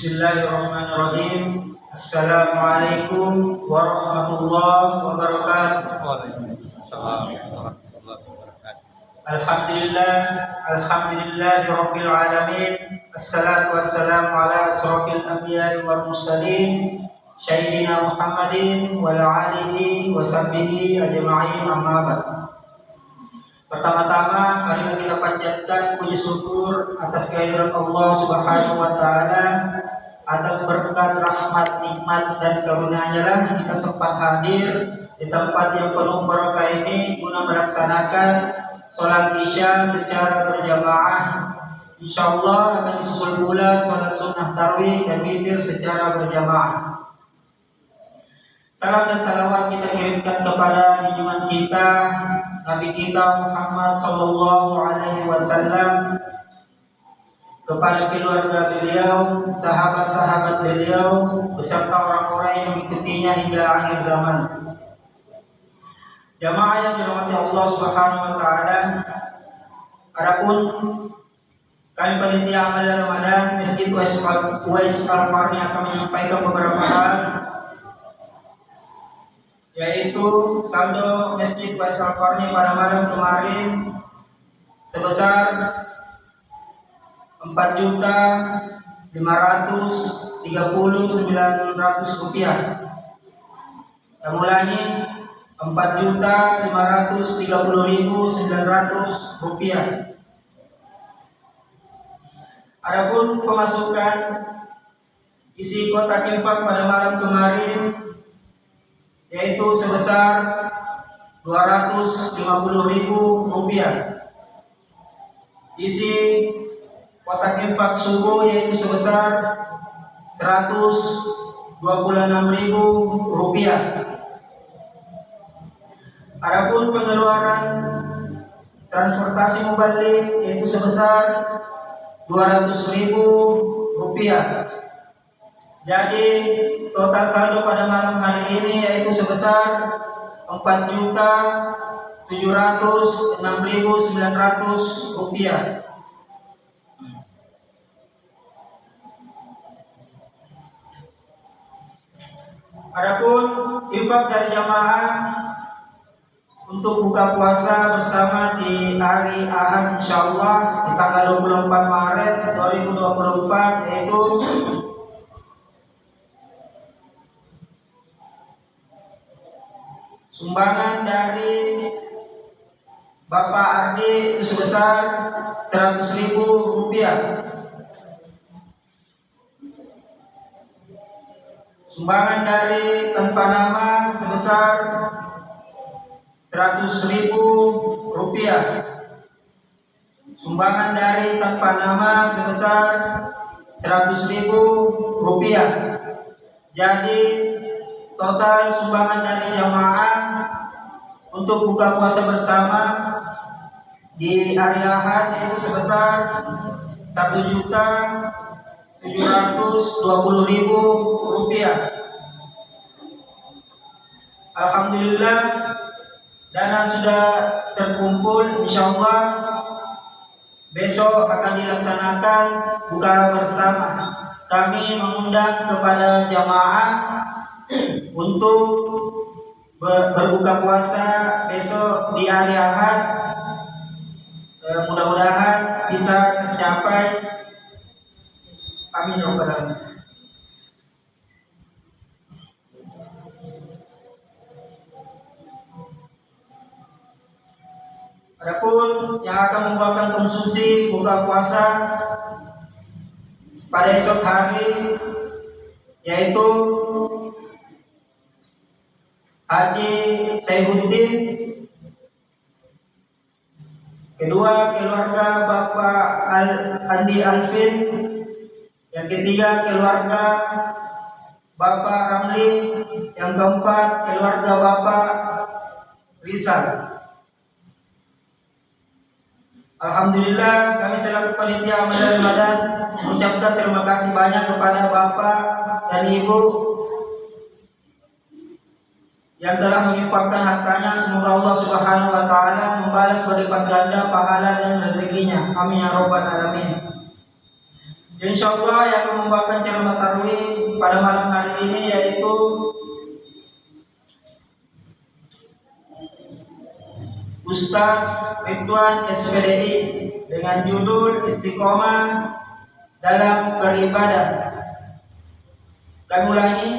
Bismillahirrahmanirrahim. Assalamualaikum warahmatullahi wabarakatuh. Waalaikumsalam warahmatullahi wabarakatuh. Alhamdulillahirabbil alamin. Assalatu wassalamu ala asrofil anbiya'i wal mursalin sayyidina Muhammadin wa ala alihi wa sahbihi ajma'in, amma ba'd. Pertama-tama mari kita panjatkan puji syukur atas kehadiran Allah Subhanahu wa taala, atas berkat rahmat, nikmat dan karunia-Nya lah kita sempat hadir di tempat yang penuh berkah ini guna melaksanakan sholat Isya secara berjamaah. Insyaallah akan disusul pula sholat sunnah tarawih dan witir secara berjamaah. Salam dan salawat kita kirimkan kepada junjungan kita Nabi kita Muhammad sallallahu alaihi wasallam, kepada keluarga beliau, sahabat-sahabat beliau, beserta orang-orang yang mengikutinya hingga akhir zaman. Jamaah yang dirahmati Allah Subhanahu wa taala, adapun kami panitia amal Ramadan Masjid Uwais Al-Qarni akan menyampaikan beberapa hal, yaitu saldo Masjid Uwais Al-Qarni pada malam kemarin sebesar 4.530.900 rupiah. Yang ulangi 4.530.900 rupiah. Adapun pemasukan isi kotak infak pada malam kemarin yaitu sebesar 250.000 rupiah. Isi kotak infak subuh yaitu sebesar 126.000 rupiah. Adapun pengeluaran transportasi mubalik yaitu sebesar 200.000 rupiah. Jadi total saldo pada malam hari ini yaitu sebesar 4.706.900 rupiah. Adapun infak dari jamaah untuk buka puasa bersama di hari Ahad insyaallah di tanggal 24 Maret 2024 yaitu sumbangan dari Bapak Ardi itu sebesar 100.000 rupiah. Sumbangan dari tanpa nama sebesar 100.000 rupiah. Sumbangan dari tanpa nama sebesar 100.000 rupiah. Jadi total sumbangan dari jamaah untuk buka puasa bersama di hari Ahad itu sebesar 1.720.000 rupiah. Alhamdulillah dana sudah terkumpul. Insyaallah besok akan dilaksanakan buka bersama. Kami mengundang kepada jamaah untuk berbuka puasa besok di hari Ahad. Mudah-mudahan bisa tercapai. Amin ya rabbal alamin. Adapun yang akan membawakan konsumsi buka puasa pada esok hari yaitu Haji Saihuddin, kedua keluarga Bapak Andi Alvin, yang ketiga keluarga Bapak Ramli, yang keempat keluarga Bapak Rizal. Alhamdulillah kami selaku panitia amal Ramadan mengucapkan terima kasih banyak kepada Bapak dan Ibu yang telah menginfakkan hartanya. Semoga Allah Subhanahu wa taala membalas berlipat ganda pahala dan rezekinya. Amin ya rabbal alamin. Insya Allah yang akan membawakan ceramah tarawih pada malam hari ini yaitu Ustaz Ridwan SPDI dengan judul Istiqomah dalam beribadah. Kami ulangi,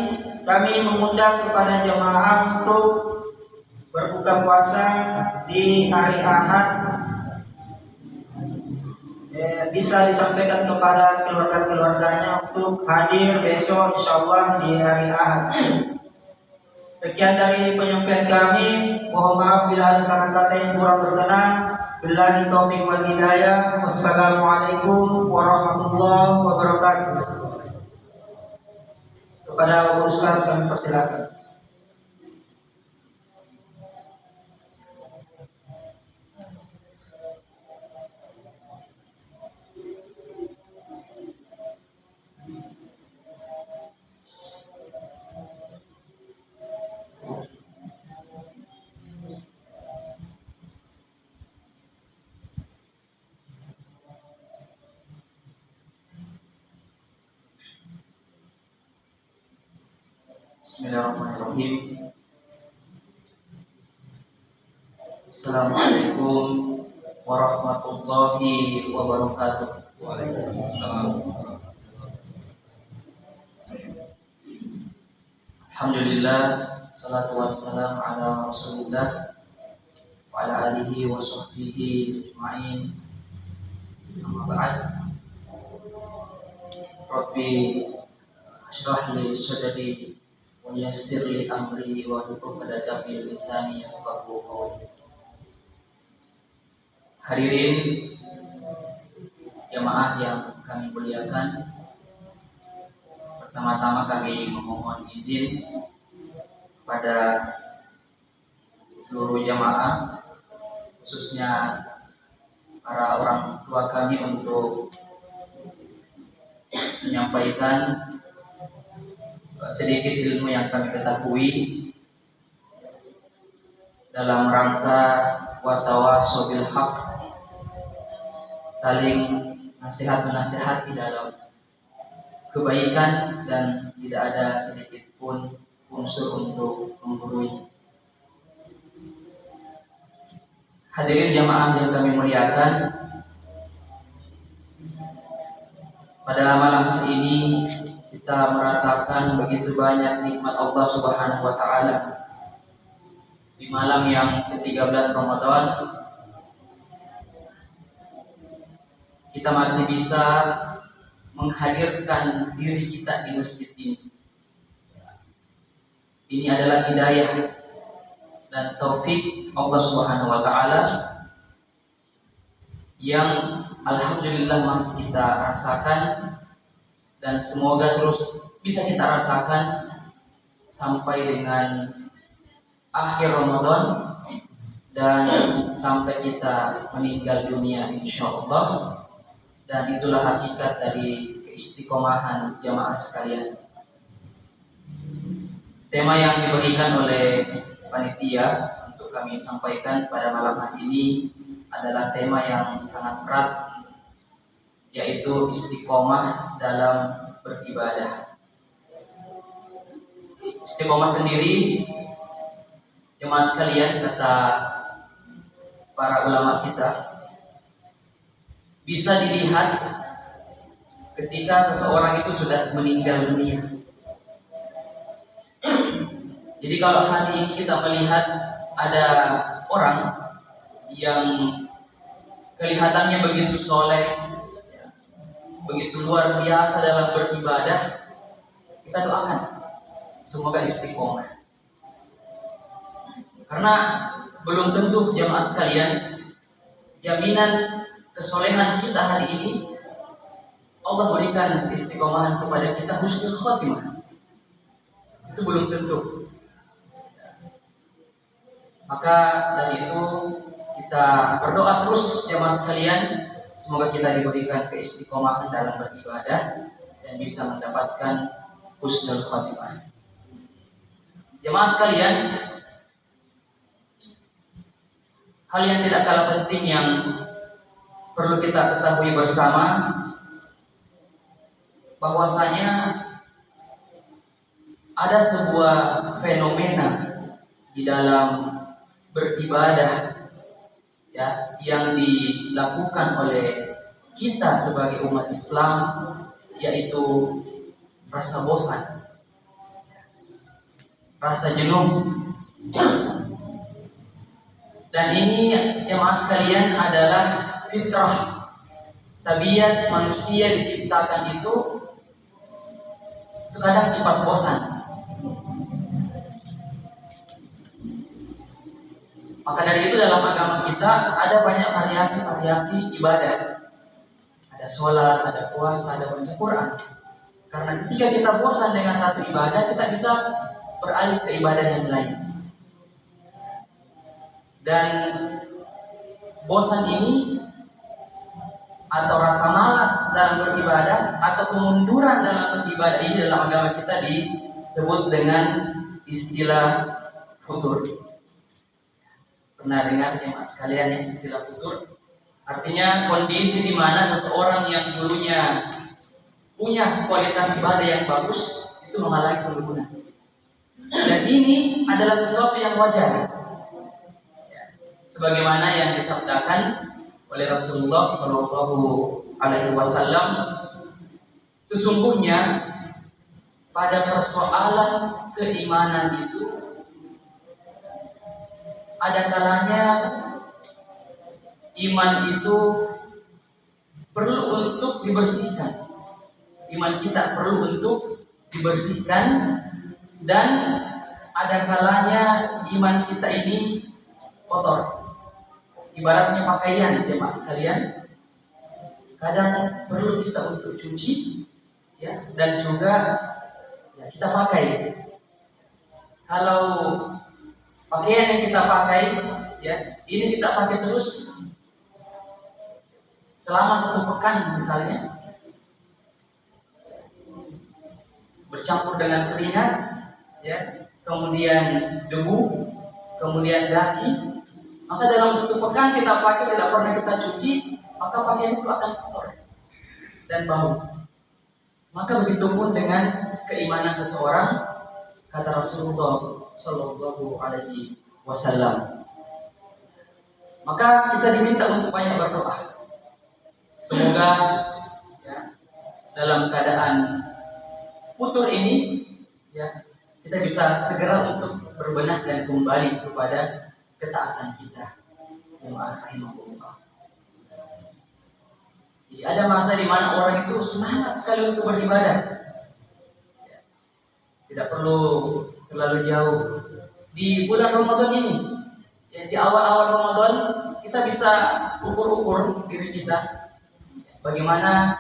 kami mengundang kepada jemaah untuk berbuka puasa di hari Ahad. Bisa disampaikan kepada keluarga-keluarganya untuk hadir besok insyaallah di hari Ahad. Sekian dari penyampaian kami. Mohon maaf bila ada salah kata yang kurang berkenan. Billahi taufiq wal hidayah. Wassalamualaikum warahmatullahi wabarakatuh. Kepada Bapak Ustaz kami persilakan. Bismillahirrahmanirrahim. Assalamualaikum warahmatullahi wabarakatuh. Waalaikumsalam. Alhamdulillah, salatu wassalam ala Rasulillah wa ala alihi wa sahbihi ajma'in. Amma ba'd. Rabbi ashrah li sadri wa yassir li amri wa hlul 'uqdatam min lisani yafqahu qawli. Hadirin jamaah yang kami muliakan, pertama-tama kami memohon izin kepada seluruh jamaah, khususnya para orang tua kami, untuk menyampaikan sedikit ilmu yang kami ketahui dalam rangka watawasau bil haq, saling nasihat menasihati dalam kebaikan dan tidak ada sedikit pun unsur untuk menggurui. Hadirin jamaah yang kami muliakan, pada malam hari ini kita merasakan begitu banyak nikmat Allah Subhanahu wa taala. Di malam yang ke-13 Ramadan, kita masih bisa menghadirkan diri kita di masjid ini. Ini adalah hidayah dan taufik Allah Subhanahu wa taala yang alhamdulillah masih kita rasakan, dan semoga terus bisa kita rasakan sampai dengan akhir Ramadan dan sampai kita meninggal dunia insyaallah. Dan itulah hakikat dari keistiqomahan jamaah sekalian. Tema yang diberikan oleh panitia untuk kami sampaikan pada malam hari ini adalah tema yang sangat berat, yaitu istiqomah dalam beribadah. Istiqomah sendiri, jemaah sekalian, kata para ulama kita, bisa dilihat ketika seseorang itu sudah meninggal dunia. Jadi kalau hari ini kita melihat ada orang yang kelihatannya begitu soleh, begitu luar biasa dalam beribadah, kita doakan semoga istiqomah. Karena belum tentu jamaah sekalian, jaminan kesolehan kita hari ini Allah berikan istiqomahan kepada kita husnul khotimah. Itu belum tentu. Maka dari itu kita berdoa terus jamaah sekalian, semoga kita diberikan keistiqomahan dalam beribadah dan bisa mendapatkan husnul khotimah. Jamaah sekalian, hal yang tidak kalah penting yang perlu kita ketahui bersama bahwasanya ada sebuah fenomena di dalam beribadah ya yang dilakukan oleh kita sebagai umat Islam, yaitu rasa bosan, rasa jenuh. Dan ini jemaah sekalian adalah fitrah, tabiat manusia diciptakan itu kadang cepat bosan. Maka dari itu dalam agama kita ada banyak variasi-variasi ibadah. Ada sholat, ada puasa, ada baca Quran. Karena ketika kita bosan dengan satu ibadah, kita bisa beralih ke ibadah yang lain. Dan bosan ini atau rasa malas dalam beribadah atau kemunduran dalam beribadah ini dalam agama kita disebut dengan istilah futur. Pernah dengar jemaah sekalian yang istilah futur? Artinya kondisi di mana seseorang yang dulunya punya kualitas ibadah yang bagus itu mengalami penurunan. Dan ini adalah sesuatu yang wajar. Sebagaimana yang disabdakan oleh Rasulullah Shallallahu Alaihi Wasallam, sesungguhnya pada persoalan keimanan itu ada kalanya iman itu perlu untuk dibersihkan. Iman kita perlu untuk dibersihkan, dan ada kalanya iman kita ini kotor. Ibaratnya pakaian, jemaah sekalian, kadang perlu kita untuk cuci, ya, dan juga ya, kita pakai. Kalau pakaian yang kita pakai, ya, ini kita pakai terus selama 1 pekan misalnya, bercampur dengan keringat, ya, kemudian debu, kemudian daki. Maka dalam 1 pekan kita pakai tidak pernah kita cuci, maka pakaian itu akan kotor dan bau. Maka begitupun dengan keimanan seseorang, kata Rasulullah Shallallahu Alaihi Wasallam. Maka kita diminta untuk banyak berdoa. Semoga ya, dalam keadaan futur ini, ya, kita bisa segera untuk berbenah dan kembali kepada ketaatan kita. Ada masa di mana orang itu semangat sekali untuk beribadah. Tidak perlu terlalu jauh. Di bulan Ramadan ini, ya, di awal-awal Ramadan, kita bisa ukur-ukur diri kita. Bagaimana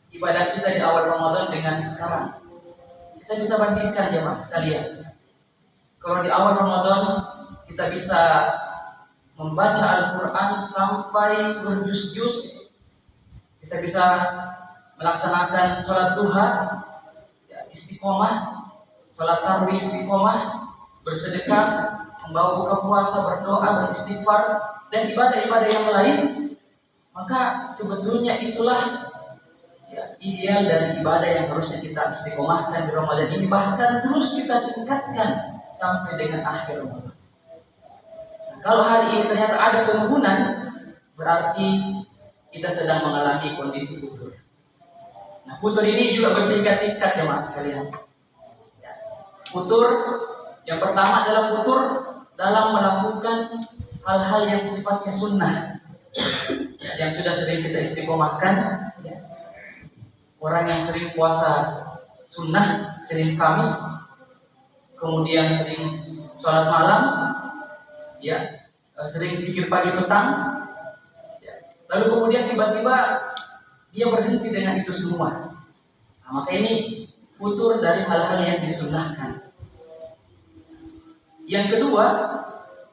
ibadah kita di awal Ramadan dengan sekarang. Kita bisa bandingkan jemaah sekalian. Kalau di awal Ramadan kita bisa membaca Al-Quran sampai berjuz-juz, kita bisa melaksanakan sholat duha, ya, istiqomah, sholat tarawih istiqomah, bersedekah, membawa buka puasa, berdoa, beristighfar, dan ibadah-ibadah yang lain. Maka sebetulnya itulah ya, ideal dari ibadah yang harusnya kita istiqomahkan di Ramadan ini, bahkan terus kita tingkatkan sampai dengan akhir Ramadan. Nah, kalau hari ini ternyata ada penurunan, berarti kita sedang mengalami kondisi futur. Nah, futur ini juga bertingkat-tingkat ya mas sekalian. Ya. Futur yang pertama adalah futur dalam melakukan hal-hal yang sifatnya sunnah, yang sudah sering kita istiqomahkan. Ya. Orang yang sering puasa sunnah, sering Kamis, kemudian sering sholat malam, ya, sering zikir pagi petang, ya. Lalu kemudian tiba-tiba dia berhenti dengan itu semua. Nah, maka ini futur dari hal-hal yang disunnahkan. Yang kedua,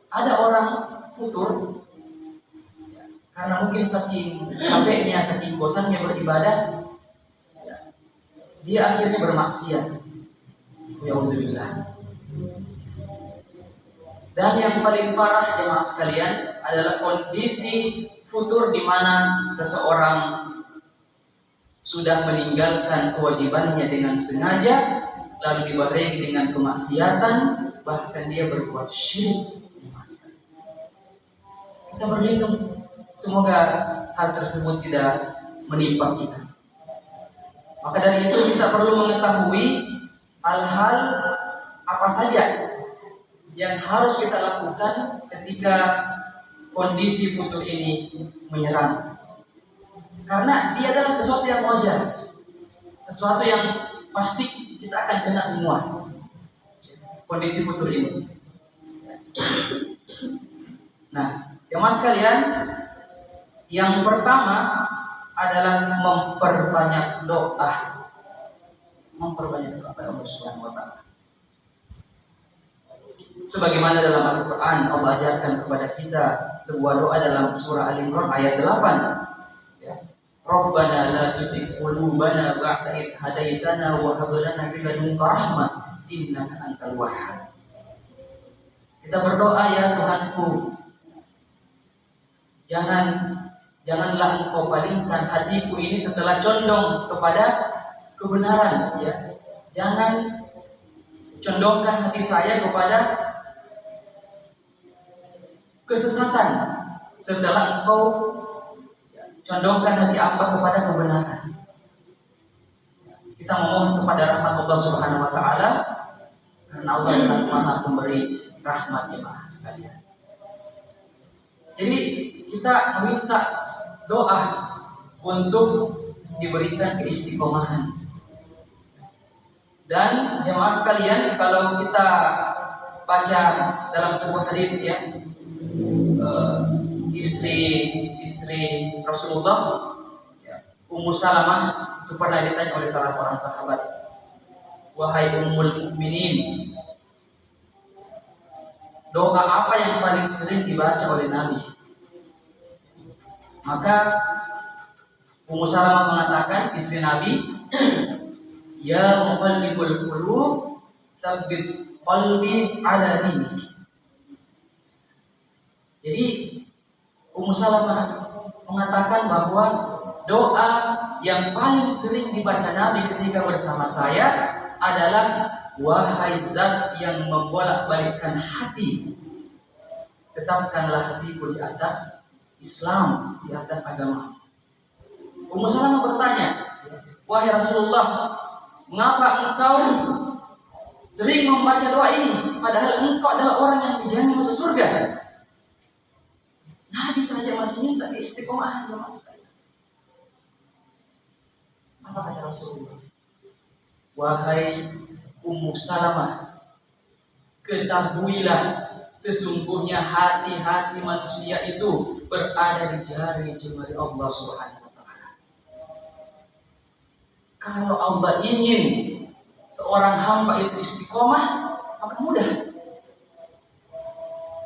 ada orang futur ya, karena mungkin saking capeknya, saking bosannya beribadah, ya, dia akhirnya bermaksiat. Alhamdulillah. Dan yang paling parah jemaah sekalian adalah kondisi futur di mana seseorang sudah meninggalkan kewajibannya dengan sengaja, lalu dibarengi dengan kemaksiatan, bahkan dia berbuat syirik. Kita berlindung, semoga hal tersebut tidak menimpa kita. Maka dari itu kita perlu mengetahui hal-hal apa saja yang harus kita lakukan ketika kondisi futur ini menyerang. Karena dia adalah sesuatu yang wajar, sesuatu yang pasti kita akan kena semua. Kondisi futur ini. Nah, jemaah sekalian, yang pertama adalah memperbanyak doa. Memperbanyak doa kepada Allah Subhanahu wa taala. Sebagaimana dalam Al-Qur'an Allah ajarkan kepada kita sebuah doa dalam surah Al-Imran ayat 8. Ya. Rabbana la tuzigh qulubana ba'da idh hadaitana wa hab lana min ladunka rahmah innaka antal wahhab. Kita berdoa, ya Tuhanku, janganlah Engkau palingkan hatiku ini setelah condong kepada kebenaran, ya. Jangan condongkan hati saya kepada kesesatan setelah Engkau condongkan hati hamba kepada kebenaran. Kita memohon kepada rahmat Allah Subhanahu wa taala karena Allah adalah Maha Pemberi rahmat jemaah sekalian. Jadi kita meminta doa untuk diberikan keistiqomahan. Dan jemaah sekalian, kalau kita baca dalam sebuah hadis, ya, istri Rasulullah, ya, Ummu Salamah, itu pernah ditanya oleh salah seorang sahabat, wahai Ummul Mukminin, doa apa yang paling sering dibaca oleh Nabi? Maka Ummu Salamah mengatakan, istri Nabi, ya muqallibul qulub, tsabbit qalbi ala dinik. Jadi Ummu Salamah mengatakan bahwa doa yang paling sering dibaca Nabi ketika bersama saya adalah, wahai zat yang membolak-balikkan hati, tetapkanlah hatiku di atas Islam, di atas agama. Ummu Salamah bertanya, wahai Rasulullah, mengapa engkau sering membaca doa ini, padahal engkau adalah orang yang dijamin masuk surga? Nabi saja masih minta keistiqomahan jemaah sekalian. Apa kata Rasulullah? Wahai Ummu Salamah, ketahuilah sesungguhnya hati-hati manusia itu berada di jari-jari Allah Subhanahu wa taala. Kalau Allah ingin seorang hamba itu istiqomah, maka mudah.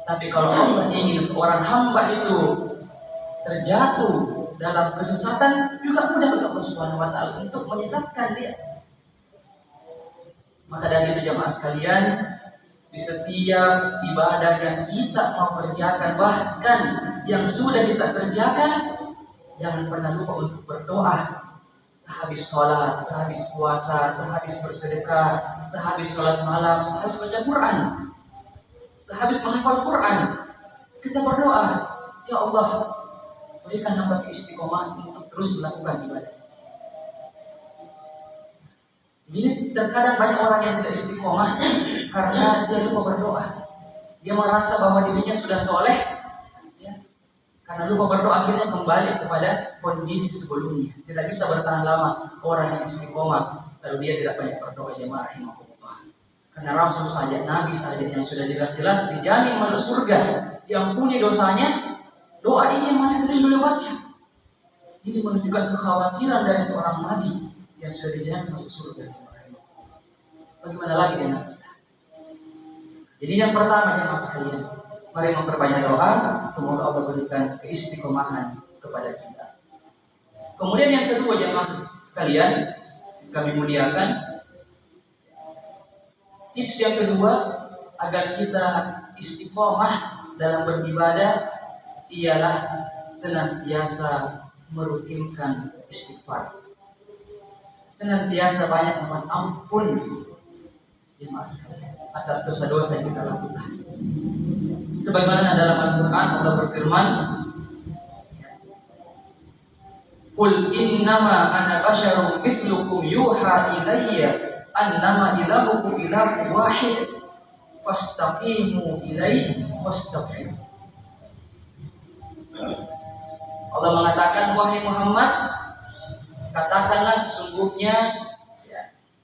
Tapi kalau Allah ingin seorang hamba itu terjatuh dalam kesesatan, juga mudah bagi Allah Subhanahu wa taala untuk menyesatkan dia. Maka dari itu jemaah sekalian, di setiap ibadah yang kita mau kerjakan, bahkan yang sudah kita kerjakan, jangan pernah lupa untuk berdoa. Sehabis sholat, sehabis puasa, sehabis bersedekah, sehabis sholat malam, sehabis baca Quran, sehabis menghafal Quran, kita berdoa, ya Allah, berikan hamba keistiqomahan untuk terus melakukan ibadah. Ini terkadang banyak orang yang tidak istiqomah karena dia lupa berdoa. Dia merasa bahwa dirinya sudah soleh, ya, karena lupa berdoa akhirnya kembali kepada kondisi sebelumnya. Tidak bisa bertahan lama orang yang istiqomah lalu dia tidak banyak berdoa, jemaah rahimahullah. Karena Rasul saja, Nabi saja yang sudah jelas-jelas dijamin masuk surga, yang punya dosanya, doa ini yang masih sering beliau baca. Ini menunjukkan kekhawatiran dari seorang Nabi yang sudah dijamin masuk surga. Bagaimana lagi dengan kita? Jadi yang pertama jemaah sekalian, mari memperbanyak doa, semoga Allah berikan keistiqomahan kepada kita. Kemudian yang kedua jemaah sekalian, kami muliakan, tips yang kedua agar kita istiqomah dalam beribadah ialah senantiasa merutinkan istighfar. senantiasa banyak mohon ampun jemaah sekalian atas dosa-dosa yang kita lakukan. Sebagaimana dalam Al-Quran Allah berfirman, Qul innama ana basyarum mithlukum yuha ilayya annama ilahukum ilahun wahid fastaqimu ilaihi wastaghfiruh. Allah mengatakan, wahai Muhammad, katakanlah sesungguhnya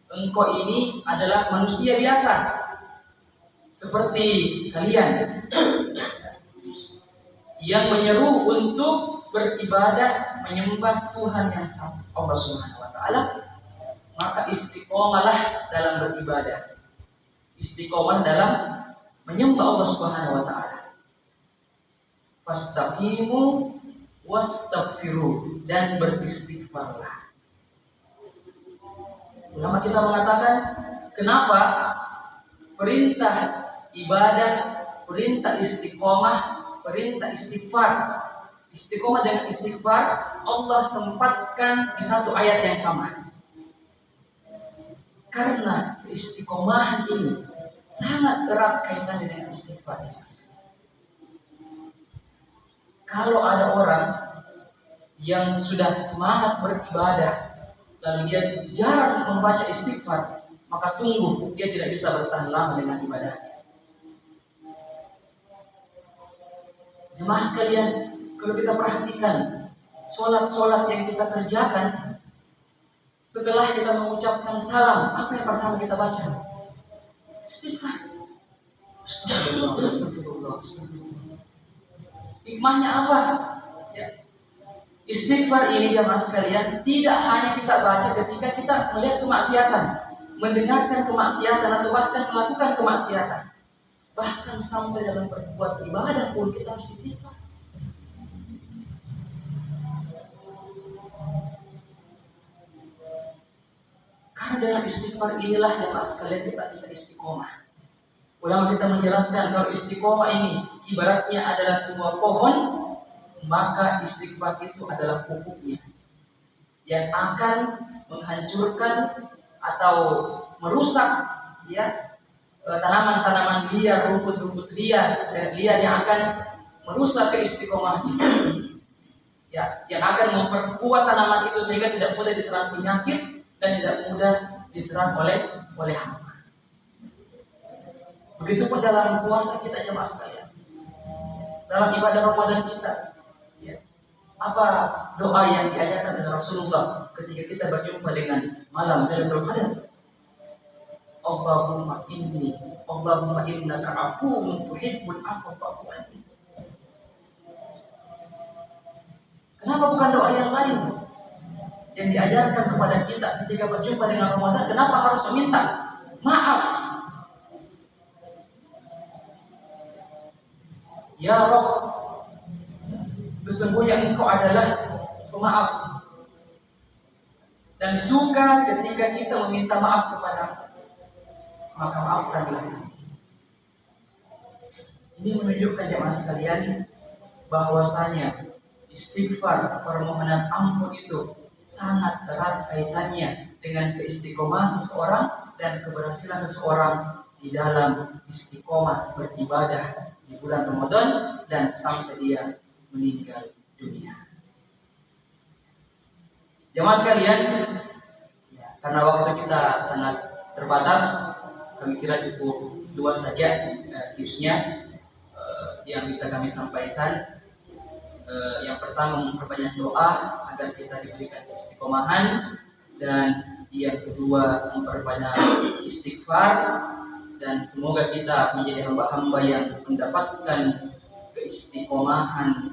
engkau ini adalah manusia biasa seperti kalian yang menyeru untuk beribadah menyembah Tuhan yang sama, Allah Subhanahu wa taala, maka istiqomalah dalam beribadah, istiqomah dalam menyembah Allah Subhanahu wa taala. Fastaqimu wastaghfiru, dan beristighfarlah. Ulama kita mengatakan, kenapa perintah ibadah, perintah istiqomah, perintah istighfar, istiqomah dengan istighfar Allah tempatkan di satu ayat yang sama. Karena istiqomahan ini sangat erat kaitannya dengan istighfar. Kalau ada orang yang sudah semangat beribadah lalu dia jarang membaca istighfar, maka tunggu, dia tidak bisa bertahan lama dengan ibadahnya. Jemaah sekalian, kalau kita perhatikan sholat-sholat yang kita kerjakan, setelah kita mengucapkan salam, apa yang pertama kita baca? Istighfar. Astagfirullah, astagfirullah, astagfirullah. Hikmahnya apa? Ya. Istighfar ini jemaah sekalian tidak hanya kita baca ketika kita melihat kemaksiatan, mendengarkan kemaksiatan atau bahkan melakukan kemaksiatan. Bahkan sampai dalam berbuat ibadah pun kita harus istighfar. Karena dengan istighfar inilah jemaah sekalian kita bisa istiqomah. Ulama kita menjelaskan kalau istiqomah ini ibaratnya adalah sebuah pohon, maka istighfar itu adalah pupuknya yang akan menghancurkan atau merusak tanaman-tanaman liar, rumput-rumput liar yang akan merusak keistiqomahan yang akan memperkuat tanaman itu sehingga tidak mudah diserang penyakit dan tidak mudah diserang oleh hama. Begitupun dalam puasa kita jemaah sekalian, dalam ibadah Ramadan kita, apa doa yang diajarkan oleh Rasulullah ketika kita berjumpa dengan malam Lailatul Qadar? Allahumma innaka afuwun tuhibbul afwa fa'fu anni. Kenapa bukan doa yang lain yang diajarkan kepada kita ketika berjumpa dengan Ramadan? Kenapa harus meminta maaf? Ya Rabb, sesungguhnya Engkau adalah pemaaf dan suka ketika kita meminta maaf kepada, maka maafkanlah. Ini menunjukkan jemaah sekalian bahwasanya istighfar, permohonan ampun itu sangat erat kaitannya dengan keistiqomahan seseorang dan keberhasilan seseorang di dalam istiqomah beribadah di bulan Ramadan dan sampai dia meninggal dunia. Jemaah sekalian, karena waktu kita sangat terbatas, kami kira cukup dua saja tipsnya yang bisa kami sampaikan. Yang pertama, memperbanyak doa agar kita diberikan istiqomahan, dan yang kedua memperbanyak istighfar, dan semoga kita menjadi hamba-hamba yang mendapatkan keistiqomahan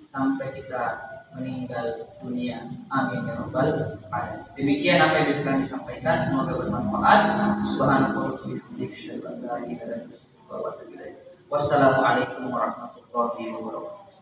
sampai kita meninggal dunia. Amin ya rabbal alamin. Demikian apa yang bisa kami sampaikan, semoga bermanfaat. Subhanallah wa bihamdihi. Wassalamualaikum warahmatullahi wabarakatuh.